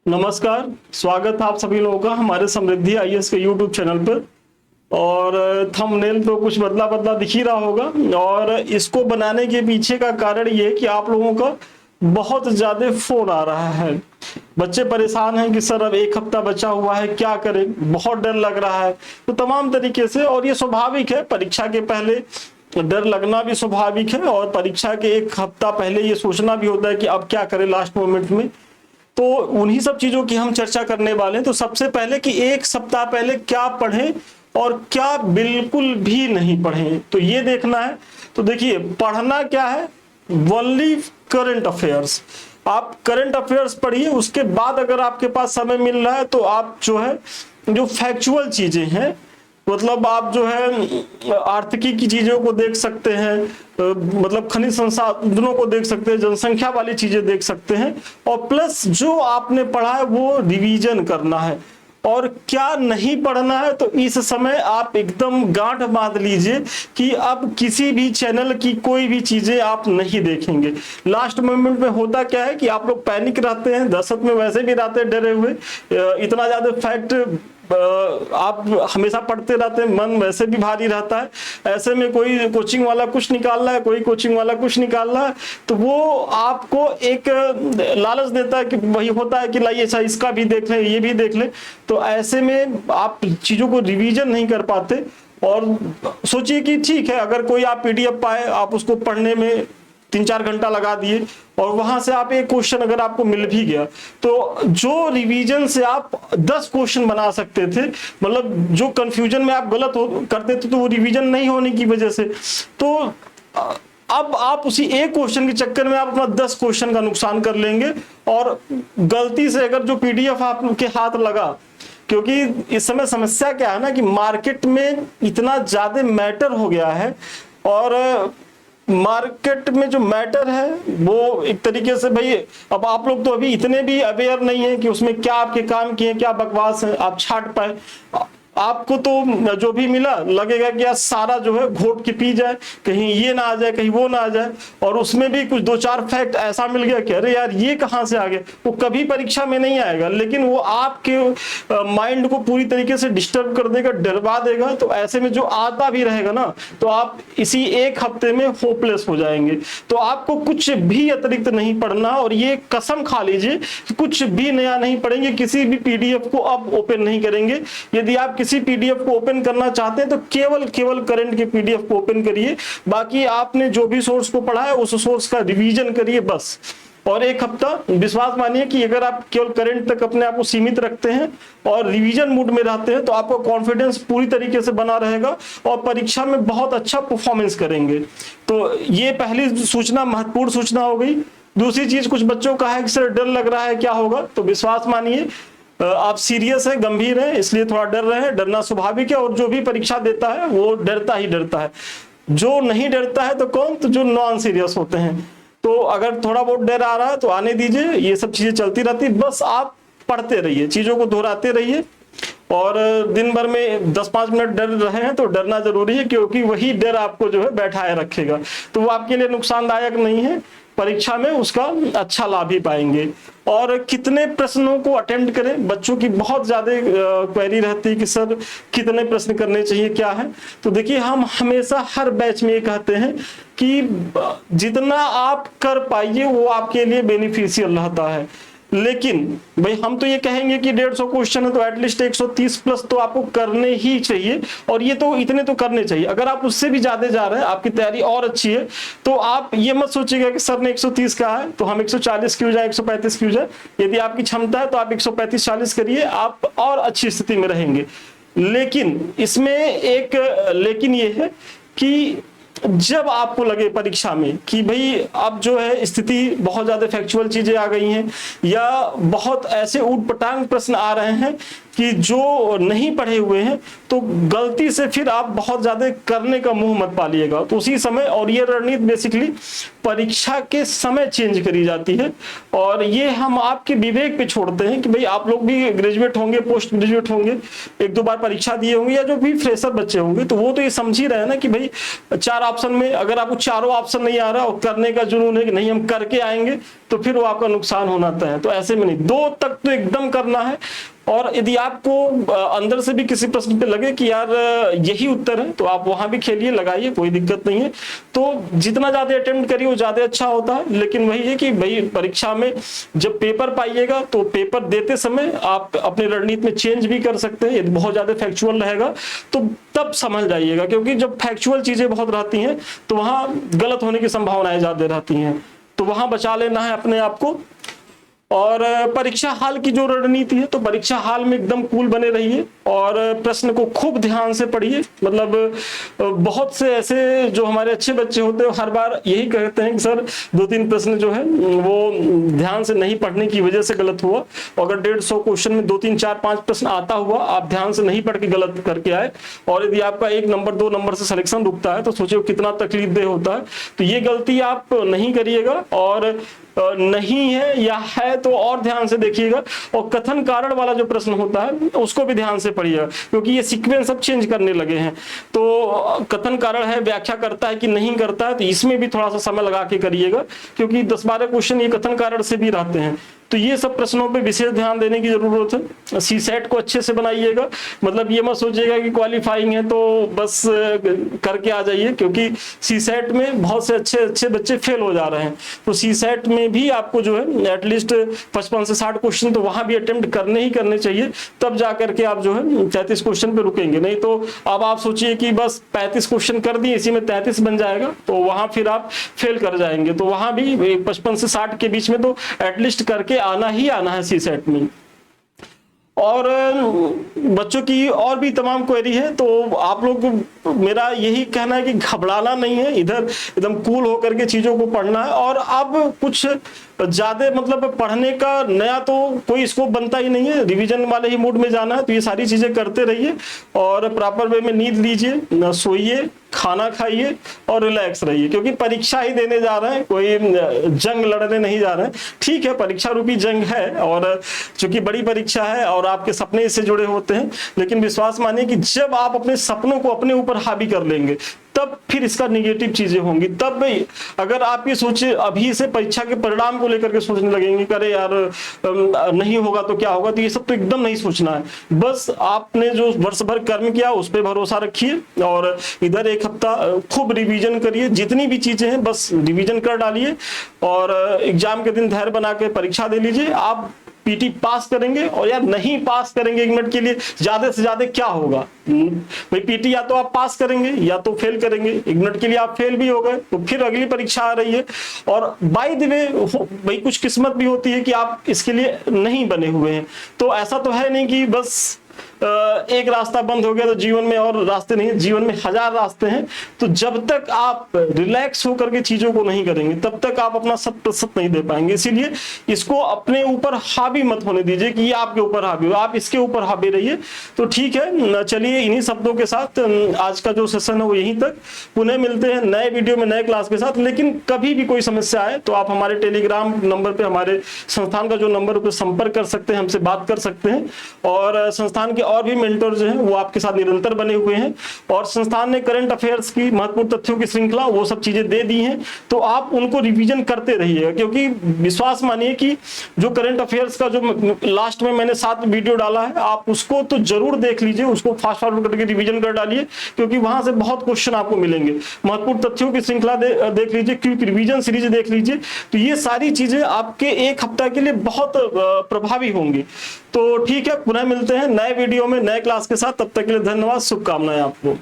नमस्कार, स्वागत है आप सभी लोगों का हमारे समृद्धि आईएएस के यूट्यूब चैनल पर। और थंबनेल तो कुछ बदला बदला दिख ही रहा होगा। और इसको बनाने के पीछे का कारण ये है कि आप लोगों का बहुत ज्यादा फोन आ रहा है। बच्चे परेशान हैं कि सर अब एक हफ्ता बचा हुआ है, क्या करें, बहुत डर लग रहा है। तो तमाम तरीके से, और ये स्वाभाविक है, परीक्षा के पहले डर लगना भी स्वाभाविक है और परीक्षा के एक हफ्ता पहले ये सोचना भी होता है कि अब क्या करें लास्ट मोमेंट में। तो उन्हीं सब चीजों की हम चर्चा करने वाले हैं। तो सबसे पहले कि एक सप्ताह पहले क्या पढ़ें और क्या बिल्कुल भी नहीं पढ़ें, तो ये देखना है। तो देखिए, पढ़ना क्या है, ओनली करंट अफेयर्स। आप करंट अफेयर्स पढ़िए, उसके बाद अगर आपके पास समय मिल रहा है तो आप जो है जो फैक्चुअल चीजें हैं, मतलब आप जो है आर्थिकी की चीजों को देख सकते हैं, मतलब खनिज संसाधनों को देख सकते हैं, जनसंख्या वाली चीजें देख सकते हैं। और प्लस जो आपने पढ़ा है वो रिवीजन करना है। और क्या नहीं पढ़ना है, तो इस समय आप एकदम गांठ बांध लीजिए कि अब किसी भी चैनल की कोई भी चीजें आप नहीं देखेंगे। लास्ट मोमेंट में होता क्या है कि आप लोग पैनिक रहते हैं, दहशत में वैसे भी रहते हैं, डरे हुए। इतना ज्यादा फैक्ट आप हमेशा पढ़ते रहते हैं, मन वैसे भी भारी रहता है। ऐसे में कोई कोचिंग वाला कुछ निकाल रहा है, कोई कोचिंग वाला कुछ निकाल रहा है, तो वो आपको एक लालच देता है कि वही होता है कि लाइए अच्छा इसका भी देख लें, ये भी देख लें। तो ऐसे में आप चीजों को रिवीजन नहीं कर पाते। और सोचिए कि ठीक है, अगर कोई आप पीडीएफ पाए, आप उसको पढ़ने में 3-4 घंटा लगा दिए और वहां से आप एक क्वेश्चन अगर आपको मिल भी गया, तो जो रिवीजन से आप 10 क्वेश्चन बना सकते थे, मतलब जो कंफ्यूजन में आप गलत करते थे, तो वो रिवीजन नहीं होने की वजह से। तो अब आप उसी एक क्वेश्चन के चक्कर में आप अपना 10 क्वेश्चन का नुकसान कर लेंगे। और गलती से अगर जो पीडीएफ आपके हाथ लगा, क्योंकि इस समय समस्या क्या है ना कि मार्केट में इतना ज्यादा मैटर हो गया है, और मार्केट में जो मैटर है वो एक तरीके से, भाई अब आप लोग तो अभी इतने भी अवेयर नहीं है कि उसमें क्या आपके काम किए, क्या बकवास है, आप छाट पाए। आपको तो जो भी मिला लगेगा कि यार सारा जो है घोट के पी जाए, कहीं ये ना आ जाए, कहीं वो ना आ जाए। और उसमें भी कुछ 2-4 फैक्ट ऐसा मिल गया कि अरे यार ये कहां से आ गए। वो कभी परीक्षा में नहीं आएगा, लेकिन वो आपके माइंड को पूरी तरीके से डिस्टर्ब कर देगा, डरवा देगा। तो ऐसे में जो आता भी रहेगा ना, तो आप इसी एक हफ्ते में होपलेस हो जाएंगे। तो आपको कुछ भी अतिरिक्त नहीं पढ़ना, और ये कसम खा लीजिए कुछ भी नया नहीं पढ़ेंगे, किसी भी पीडीएफ को अब ओपन नहीं करेंगे। यदि आप किसी पीडीएफ को ओपन करना चाहते हैं तो केवल करंट के पीडीएफ को ओपन करिए। बाकी आपने जो भी सोर्स को पढ़ा है उस सोर्स का रिवीजन करिए बस। और एक हफ्ता विश्वास मानिए कि अगर आप केवल करंट तक अपने आप को सीमित रखते हैं और रिवीजन मूड में रहते हैं, तो आपका कॉन्फिडेंस पूरी तरीके से बना रहेगा और परीक्षा में बहुत अच्छा परफॉर्मेंस करेंगे। तो ये पहली सूचना, महत्वपूर्ण सूचना हो गई। दूसरी चीज, कुछ बच्चों का है कि सर डर लग रहा है, क्या होगा। तो विश्वास मानिए आप सीरियस है, गंभीर है, इसलिए थोड़ा डर रहे हैं। डरना स्वाभाविक है, और जो भी परीक्षा देता है वो डरता ही डरता है। जो नहीं डरता है तो कौन, तो जो नॉन सीरियस होते हैं। तो अगर थोड़ा बहुत डर आ रहा है तो आने दीजिए, ये सब चीजें चलती रहती, बस आप पढ़ते रहिए, चीजों को दोहराते रहिए। और दिन भर में 10-5 मिनट डर रहे हैं तो डरना जरूरी है, क्योंकि वही डर आपको जो है बैठाए रखेगा। तो वो आपके लिए नुकसानदायक नहीं है, परीक्षा में उसका अच्छा लाभ ही पाएंगे। और कितने प्रश्नों को अटेम्प्ट करें, बच्चों की बहुत ज्यादा क्वेरी रहती है कि सर कितने प्रश्न करने चाहिए, क्या है। तो देखिए, हम हमेशा हर बैच में ये कहते हैं कि जितना आप कर पाइए वो आपके लिए बेनिफिशियल रहता है। लेकिन भाई हम तो ये कहेंगे कि 150 क्वेश्चन है तो एटलीस्ट 130 प्लस तो आपको करने ही चाहिए, और ये तो इतने तो करने चाहिए। अगर आप उससे भी ज्यादा जा रहे हैं, आपकी तैयारी और अच्छी है, तो आप ये मत सोचिएगा कि सर ने 130 कहा है तो हम 140 क्यों जाए, 135 क्यों जाए। यदि आपकी क्षमता है तो आप 135-40 करिए, आप और अच्छी स्थिति में रहेंगे। लेकिन इसमें एक लेकिन ये है कि जब आपको लगे परीक्षा में कि भाई अब जो है स्थिति बहुत ज्यादा फैक्चुअल चीजें आ गई हैं, या बहुत ऐसे ऊट पटांग प्रश्न आ रहे हैं कि जो नहीं पढ़े हुए हैं तो गलती से फिर आप बहुत ज्यादा करने का मुंह मत पालिएगा। तो उसी समय, और ये रणनीति बेसिकली परीक्षा के समय चेंज करी जाती है, और ये हम आपके विवेक पे छोड़ते हैं कि भाई आप लोग भी ग्रेजुएट होंगे, पोस्ट ग्रेजुएट होंगे, एक दो बार परीक्षा दिए होंगे, या जो भी फ्रेशर बच्चे होंगे, तो वो तो ये समझ ही रहे हैं ना कि भाई 4 ऑप्शन में अगर आपको चारों ऑप्शन नहीं आ रहा और करने का जुनून है कि नहीं हम करके आएंगे, तो फिर वो आपका नुकसान होना तय है। तो ऐसे में नहीं, 2 तक तो एकदम करना है। और यदि आपको अंदर से भी किसी प्रश्न पे लगे कि यार यही उत्तर है, तो आप वहां भी खेलिए, लगाइए, कोई दिक्कत नहीं है। तो जितना ज्यादा अटेम्प्ट करिए वो ज्यादा अच्छा होता है। लेकिन वही है कि भाई परीक्षा में जब पेपर पाइएगा तो पेपर देते समय आप अपनी रणनीति में चेंज भी कर सकते हैं। यदि बहुत ज्यादा फैक्चुअल रहेगा तो तब समझ जाइएगा, क्योंकि जब फैक्चुअल चीजें बहुत रहती हैं तो वहां गलत होने की संभावनाएं ज्यादा रहती हैं, तो वहां बचा लेना है अपने आप को। और परीक्षा हाल की जो रणनीति है, तो परीक्षा हाल में एकदम कूल बने रहिए और प्रश्न को खूब ध्यान से पढ़िए। मतलब बहुत से ऐसे जो हमारे अच्छे बच्चे होते हैं हर बार यही कहते हैं कि सर 2-3 प्रश्न जो है वो ध्यान से नहीं पढ़ने की वजह से गलत हुआ। अगर 150 क्वेश्चन में 2-3-4-5 प्रश्न आता हुआ, आप ध्यान से नहीं पढ़ के गलत करके आए, और यदि आपका 1 नंबर 2 नंबर से सिलेक्शन रुकता है, तो सोचिए कितना तकलीफदेह होता है। तो ये गलती आप नहीं करिएगा, और नहीं है या है तो और ध्यान से देखिएगा। और कथन कारण वाला जो प्रश्न होता है उसको भी ध्यान से पढ़िएगा, क्योंकि ये सीक्वेंस अब चेंज करने लगे हैं। तो कथन कारण है, व्याख्या करता है कि नहीं करता है, तो इसमें भी थोड़ा सा समय लगा के करिएगा, क्योंकि 10-12 क्वेश्चन ये कथन कारण से भी रहते हैं। तो ये सब प्रश्नों पे विशेष ध्यान देने की जरूरत है। सीसेट को अच्छे से बनाइएगा, मतलब ये मत सोचिएगा कि क्वालिफाइंग है तो बस करके आ जाइए, क्योंकि सीसेट में बहुत से अच्छे अच्छे बच्चे फेल हो जा रहे हैं। तो सीसेट में भी आपको जो है एटलीस्ट 55 से 60 क्वेश्चन तो वहां भी अटेम्प्ट करने ही करने चाहिए, तब जाकर के आप जो है 33 क्वेश्चन पे रुकेंगे। नहीं तो अब आप सोचिए कि बस 35 क्वेश्चन कर दिए, इसी में 33 बन जाएगा, तो वहां फिर आप फेल कर जाएंगे। तो वहां भी 55 से 60 के बीच में तो एटलीस्ट करके आना ही आना है सीसेट में। और बच्चों की और भी तमाम क्वेरी है, तो आप लोग, मेरा यही कहना है कि घबराना नहीं है, इधर एकदम कूल होकर के चीजों को पढ़ना है। और अब कुछ ज्यादा मतलब पढ़ने का नया तो कोई स्कोप बनता ही नहीं है, रिवीजन वाले ही मूड में जाना है। तो ये सारी चीजें करते रहिए और प्रॉपर वे में नींद लीजिए, सोइए, खाना खाइए और रिलैक्स रहिए, क्योंकि परीक्षा ही देने जा रहे हैं, कोई जंग लड़ने नहीं जा रहे हैं। ठीक है, परीक्षा रूपी जंग है, और चूंकि बड़ी परीक्षा है और आपके सपने इससे जुड़े होते हैं, लेकिन विश्वास मानिए कि जब आप अपने सपनों को अपने ऊपर हावी कर लेंगे तब फिर इसका निगेटिव चीजें होंगी। तब अगर आप ये सोचे अभी से परीक्षा के परिणाम को लेकर के सोचने लगेंगे, करे यार नहीं होगा तो क्या होगा, तो ये सब तो एकदम नहीं सोचना है। बस आपने जो वर्ष भर कर्म किया उस पर भरोसा रखिए, और इधर 1 हफ्ता खूब रिवीजन करिए, जितनी भी चीजें हैं बस रिवीजन कर डालिए, और एग्जाम के दिन धैर्य बना के परीक्षा दे लीजिए। आप पीटी पास करेंगे, और यार नहीं पास करेंगे 1 मिनट के लिए ज्यादा से ज्यादा क्या होगा भाई, पीटी या तो आप पास करेंगे या तो फेल करेंगे। 1 मिनट के लिए आप फेल भी हो गए तो फिर अगली परीक्षा आ रही है, और बाय द वे भाई कुछ किस्मत भी होती है कि आप इसके लिए नहीं बने हुए हैं। तो ऐसा तो है नहीं कि बस एक रास्ता बंद हो गया तो जीवन में और रास्ते नहीं, जीवन में 1000 रास्ते हैं। तो जब तक आप रिलैक्स होकर के चीजों को नहीं करेंगे तब तक आप अपना 100% नहीं दे पाएंगे। इसीलिए इसको अपने ऊपर हावी मत होने दीजिए कि ये आपके ऊपर हावी हो, आप इसके ऊपर हावी रहिए। तो ठीक है, चलिए इन्हीं शब्दों के साथ आज का जो सेशन है वो यहीं तक। पुनः मिलते हैं नए वीडियो में नए क्लास के साथ। लेकिन कभी भी कोई समस्या आए तो आप हमारे टेलीग्राम नंबर पे, हमारे संस्थान का जो नंबर पे संपर्क कर सकते हैं, हमसे बात कर सकते हैं। और संस्थान के और भी मेंटर जो हैं वो आपके साथ निरंतर बने हुए हैं, और संस्थान ने करंट अफेयर्स की महत्वपूर्ण तथ्यों की श्रृंखला वो सब चीजें दे दी हैं, तो आप उनको रिवीजन करते रहिएगा। क्योंकि विश्वास मानिए कि जो करंट अफेयर्स का जो लास्ट में मैंने 7 वीडियो डाला है, आप उसको तो जरूर देख लीजिए, उसको फास्ट फॉरवर्ड करके रिवीजन कर डालिए, क्योंकि वहां से बहुत क्वेश्चन आपको मिलेंगे। महत्वपूर्ण तथ्यों की श्रृंखला देख लीजिए, क्विक रिवीजन सीरीज देख लीजिए। तो ये सारी चीजें आपके 1 हफ्ता के लिए बहुत प्रभावी होंगी। तो ठीक है, पुनः मिलते हैं नए वीडियो में नए क्लास के साथ। तब तक के लिए धन्यवाद, शुभकामनाएं आपको।